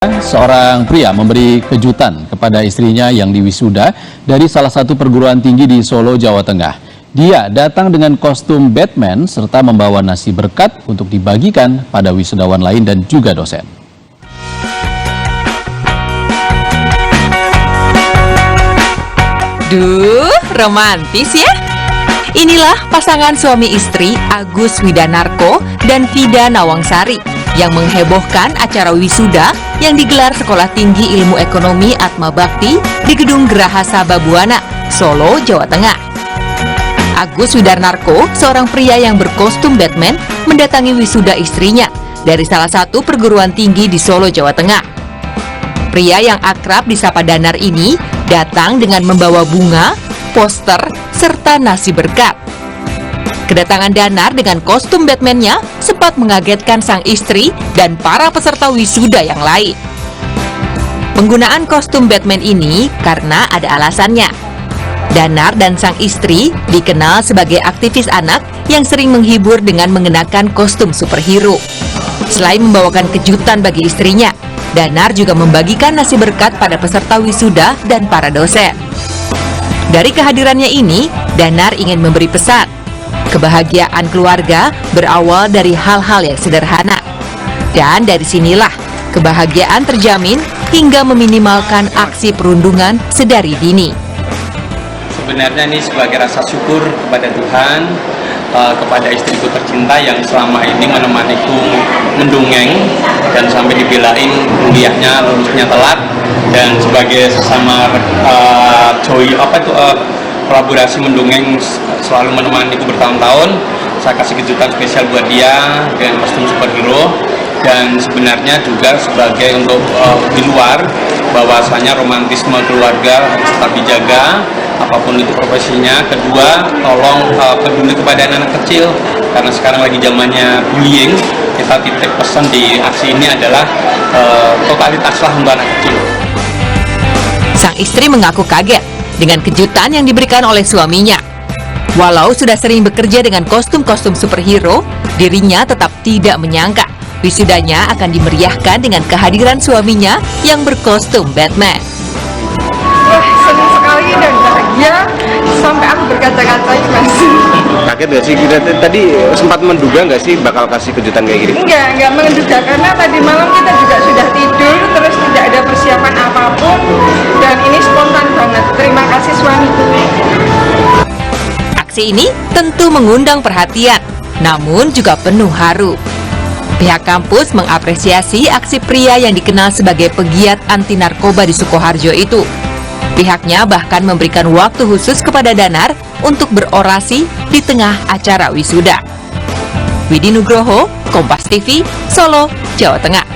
Seorang pria memberi kejutan kepada istrinya yang diwisuda dari salah satu perguruan tinggi di Solo, Jawa Tengah. Dia datang dengan kostum Batman serta membawa nasi berkat untuk dibagikan pada wisudawan lain dan juga dosen. Duh, romantis ya. Inilah pasangan suami istri Agus Widanarko dan Vida Nawangsari yang menghebohkan acara wisuda yang digelar Sekolah Tinggi Ilmu Ekonomi Atma Bakti di Gedung Geraha Sababwana, Solo, Jawa Tengah. Agus Widanarko, seorang pria yang berkostum Batman, mendatangi wisuda istrinya dari salah satu perguruan tinggi di Solo, Jawa Tengah. Pria yang akrab disapa Danar ini datang dengan membawa bunga, poster, serta nasi berkat. Kedatangan Danar dengan kostum Batman-nya sempat mengagetkan sang istri dan para peserta wisuda yang lain. Penggunaan kostum Batman ini karena ada alasannya. Danar dan sang istri dikenal sebagai aktivis anak yang sering menghibur dengan mengenakan kostum superhero. Selain membawakan kejutan bagi istrinya, Danar juga membagikan nasi berkat pada peserta wisuda dan para dosen. Dari kehadirannya ini, Danar ingin memberi pesan. Kebahagiaan keluarga berawal dari hal-hal yang sederhana. Dan dari sinilah kebahagiaan terjamin hingga meminimalkan aksi perundungan sedari dini. Sebenarnya ini sebagai rasa syukur kepada Tuhan, kepada istriku tercinta yang selama ini menemaniku mendongeng dan sampai dibelain kuliahnya lulusnya telat, dan sebagai sesama kolaborasi mendongeng selalu menemaniku bertahun-tahun. Saya kasih kejutan spesial buat dia dengan kostum superhero, dan sebenarnya juga sebagai untuk di luar bahwasanya romantisme keluarga harus tetap dijaga apapun itu profesinya. Kedua, tolong peduli kepada anak kecil karena sekarang lagi zamannya bullying. Kita titik pesan di aksi ini adalah totalitaslah untuk anak kecil. Sang istri mengaku kaget dengan kejutan yang diberikan oleh suaminya. Walau sudah sering bekerja dengan kostum-kostum superhero, dirinya tetap tidak menyangka wisudanya akan dimeriahkan dengan kehadiran suaminya yang berkostum Batman. Wah, senang sekali dan bahagia sampai aku berkaca-kaca, Mas. Kaget nggak sih? Tadi sempat menduga nggak sih bakal kasih kejutan kayak gini? Enggak menduga, karena tadi malam kita juga sudah tidur, terus tidak ada persiapan apapun, dan ini spontan banget. Terima kasih suamiku. Aksi ini tentu mengundang perhatian, namun juga penuh haru. Pihak kampus mengapresiasi aksi pria yang dikenal sebagai pegiat anti narkoba di Sukoharjo itu. Pihaknya bahkan memberikan waktu khusus kepada Danar untuk berorasi di tengah acara wisuda. Widi Nugroho, Kompas TV, Solo, Jawa Tengah.